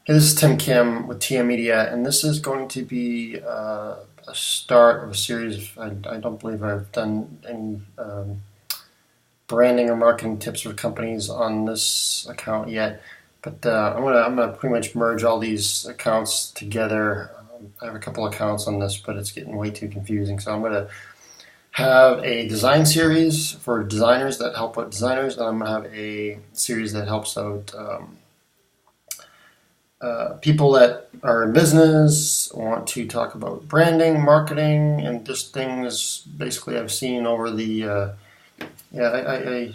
Hey, this is Tim Kim with TM Media, and this is going to be a start of a series. I don't believe I've done any branding or marketing tips for companies on this account yet, but I'm gonna pretty much merge all these accounts together. I have a couple accounts on this, but it's getting way too confusing. So I'm gonna have a design series for designers that help out designers, and I'm gonna have a series that helps out. People that are in business want to talk about branding, marketing, and just things basically I've seen over the yeah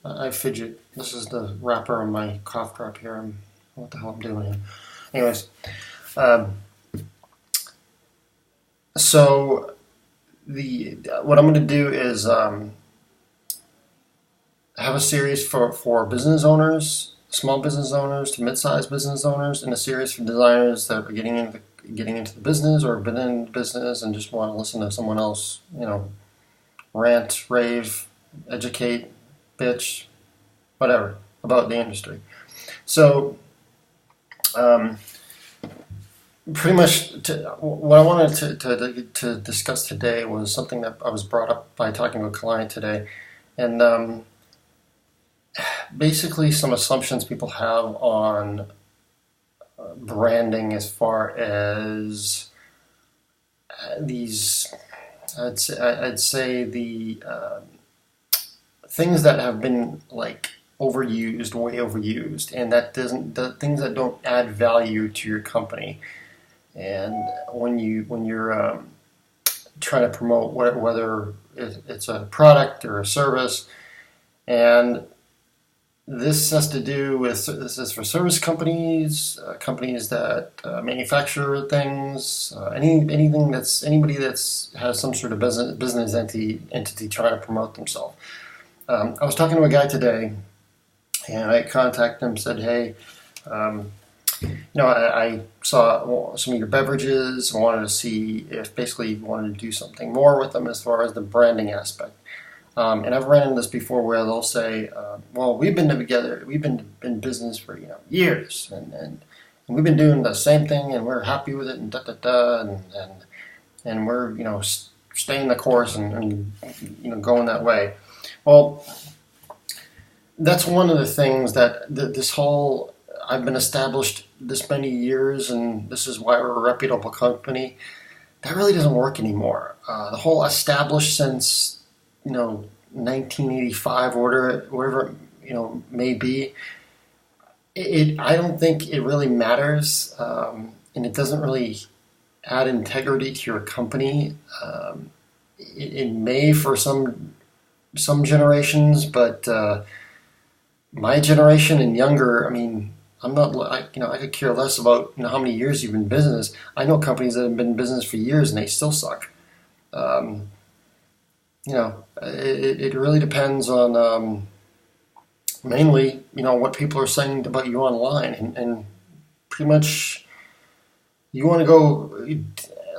I fidget. This is the wrapper on my cough drop here. What the hell I'm doing here? Anyways, um, so the what I'm going to do is have a series for business owners, small business owners to mid-sized business owners, and a series for designers that are getting into the business or have been in business and just want to listen to someone else, rant, rave, educate, bitch, whatever about the industry. So, um, pretty much, what I wanted to discuss today was something that I was brought up by talking to a client today, and basically some assumptions people have on branding as far as these, I'd say the things that have been like overused, way overused, and that doesn't the things that don't add value to your company. And when you're trying to promote whether it's a product or a service, and this is for service companies, companies that manufacture things, anything that's anybody that's has some sort of business entity trying to promote themselves. I was talking to a guy today, and I contacted him, said, "Hey, I saw some of your beverages. I wanted to see if basically you wanted to do something more with them as far as the branding aspect." And I've ran into this before where they'll say, "Well, we've been together, we've been in business for years, and we've been doing the same thing, and we're happy with it, and da da da, and we're staying the course and going that way." Well, that's one of the things that this whole I've been established this many years, and this is why we're a reputable company. That really doesn't work anymore. The whole established since 1985 or whatever may be. I don't think it really matters, and it doesn't really add integrity to your company. It may for some generations, but my generation and younger, I mean, I'm not I could care less about how many years you've been in business. I know companies that have been in business for years and they still suck. Um, it really depends on mainly, what people are saying about you online, and pretty much you want to go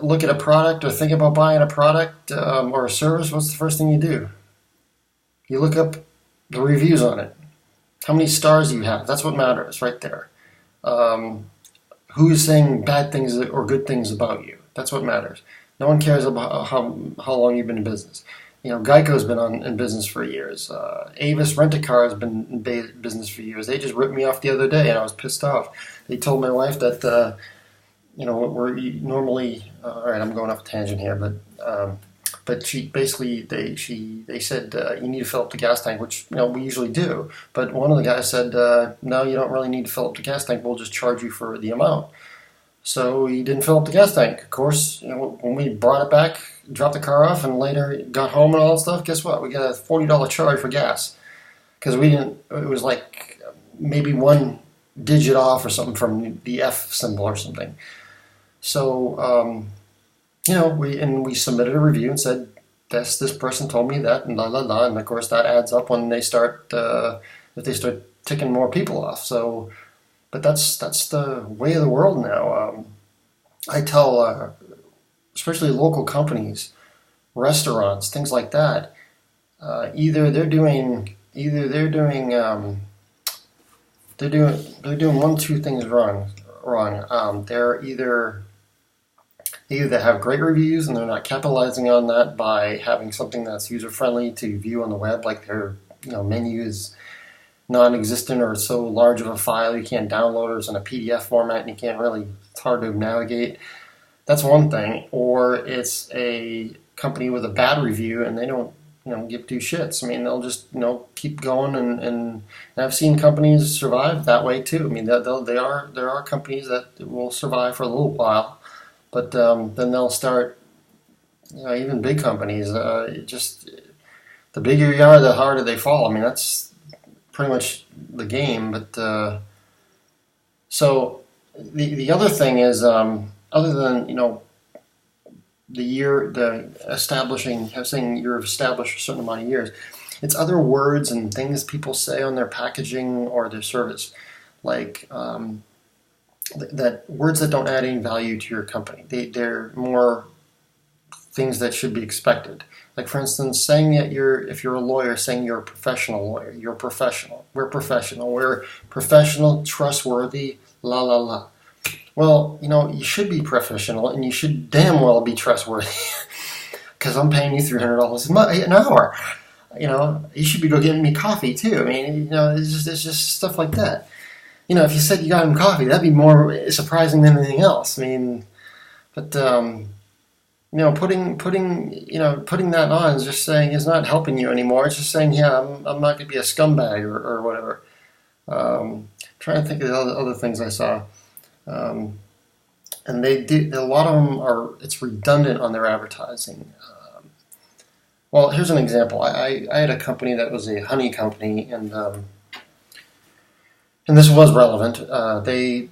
look at a product or think about buying a product or a service. What's the first thing you do? You look up the reviews on it. How many stars you have? That's what matters right there. Um, who's saying bad things or good things about you? That's what matters. No one cares about how long you've been in business. Geico's been in business for years. Avis Rent-A-Car has been in business for years. They just ripped me off the other day, and I was pissed off. They told my wife that, we're normally. All right, I'm going off a tangent here, but she basically they said you need to fill up the gas tank, which we usually do. But one of the guys said, no, you don't really need to fill up the gas tank. We'll just charge you for the amount. So he didn't fill up the gas tank. Of course, when we brought it back, dropped the car off, and later got home and all that stuff, guess what? We got a $40 charge for gas because we didn't. It was like maybe one digit off or something from the F symbol or something. So we submitted a review and said, this person told me that, and la la la, and of course that adds up when they start if they start ticking more people off. So. But that's the way of the world now. I tell, especially local companies, restaurants, things like that. Either they're doing they're doing one of two things wrong. They either have great reviews and they're not capitalizing on that by having something that's user friendly to view on the web, like their menu is non-existent or so large of a file you can't download, or it's in a PDF format and you can't really, it's hard to navigate. That's one thing. Or it's a company with a bad review and they don't give two shits. I mean, they'll just keep going, and I've seen companies survive that way too. I mean, there are companies that will survive for a little while, but then they'll start, even big companies. Just the bigger you are, the harder they fall. I mean, that's pretty much the game. But so the other thing is, other than saying you're established a certain amount of years, it's other words and things people say on their packaging or their service, like that words that don't add any value to your company. They're more things that should be expected. Like, for instance, saying that if you're a lawyer, saying you're a professional lawyer. You're professional. We're professional. We're professional, trustworthy, la la la. Well, you should be professional and you should damn well be trustworthy, because I'm paying you $300 an hour. You should be go getting me coffee too. I mean, it's just stuff like that. If you said you got him coffee, that'd be more surprising than anything else. I mean, but putting that on is just saying, is not helping you anymore. It's just saying, yeah, I'm not going to be a scumbag or whatever. Trying to think of the other things I saw. And they did, a lot of them it's redundant on their advertising. Well, here's an example. I had a company that was a honey company, and this was relevant. They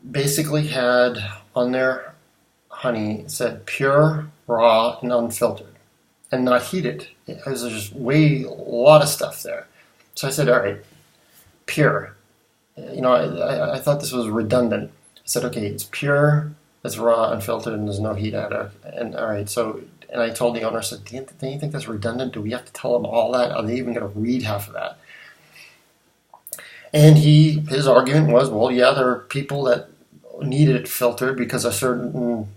basically had on their honey, it said pure, raw, and unfiltered, and not heated. It was just a lot of stuff there. So I said, all right, pure. I thought this was redundant. I said, okay, it's pure, it's raw, unfiltered, and there's no heat added. And all right, and I told the owner, I said, do you think that's redundant? Do we have to tell them all that? Are they even going to read half of that? And his argument was, well, yeah, there are people that need it filtered because of certain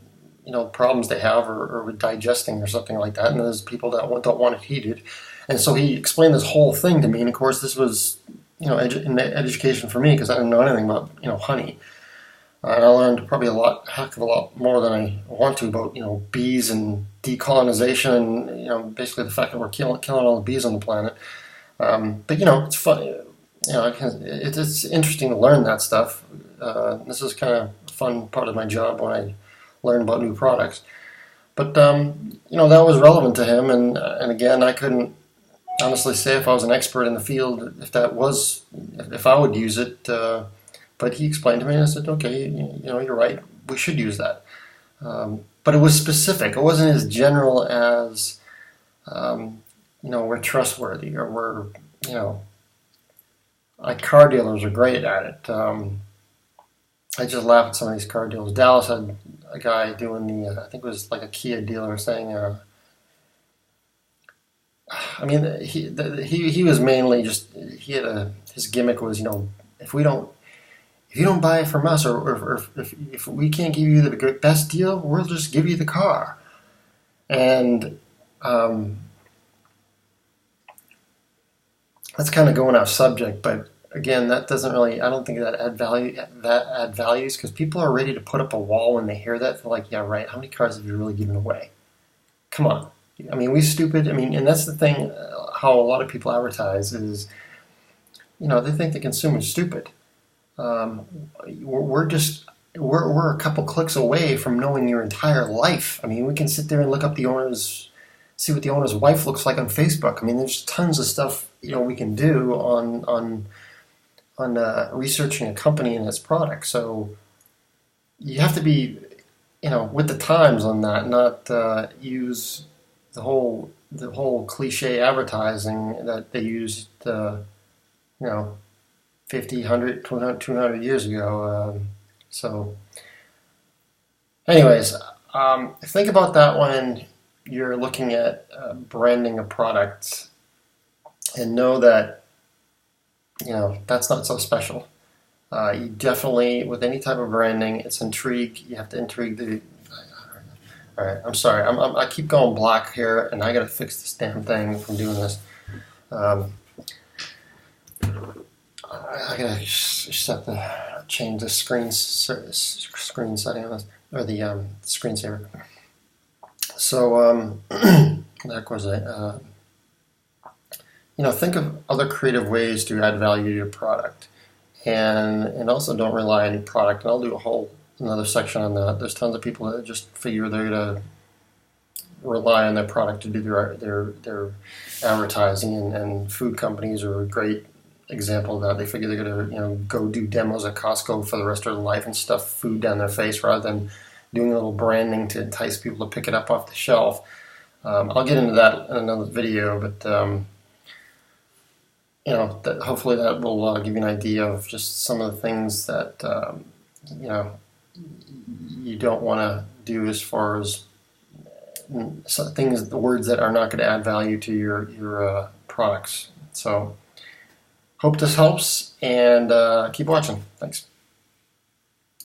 problems they have, or with digesting or something like that, and there's people that don't want it heated. And so he explained this whole thing to me, and of course this was education for me, because I didn't know anything about honey. And I learned probably heck of a lot more than I want to about bees and decolonization, and basically the fact that we're killing all the bees on the planet. But it's fun. It's interesting to learn that stuff. This is kind of a fun part of my job when I learn about new products. But that was relevant to him, and again, I couldn't honestly say if I was an expert in the field if I would use it. But he explained to me, and I said, okay, you're right, we should use that. But it was specific. It wasn't as general as, we're trustworthy, or we're, like car dealers are great at it. I just laugh at some of these car dealers. Dallas had a guy doing I think it was like a Kia dealer saying, he was mainly just, his gimmick was, if you don't buy it from us, or if we can't give you the best deal, we'll just give you the car. And that's kind of going off subject, but again, that doesn't really, I don't think that add values, because people are ready to put up a wall when they hear that. They're like, yeah, right, how many cars have you really given away? Come on. I mean, we stupid. I mean, and that's the thing, how a lot of people advertise is, they think the consumer's stupid. We're a couple clicks away from knowing your entire life. I mean, we can sit there and look up see what the owner's wife looks like on Facebook. I mean, there's tons of stuff we can do on researching a company and its product. So you have to be with the times on that, not use the whole cliche advertising that they used 50, 100, 200 years ago. So anyways, think about that when you're looking at branding a product, and know that that's not so special. You definitely, with any type of branding, it's intrigue. You have to intrigue the. All right, I'm sorry. I keep going black here, and I got to fix this damn thing from doing this. Um, I gotta change the screen setting on this, or the screensaver. So that was it. Think of other creative ways to add value to your product, and also don't rely on your product. And I'll do another section on that. There's tons of people that just figure they're gonna rely on their product to do their advertising, and food companies are a great example of that. They figure they're gonna go do demos at Costco for the rest of their life and stuff food down their face rather than doing a little branding to entice people to pick it up off the shelf. I'll get into that in another video, but hopefully that will give you an idea of just some of the things that you don't want to do as far as the words that are not going to add value to your products. So hope this helps, and keep watching. Thanks.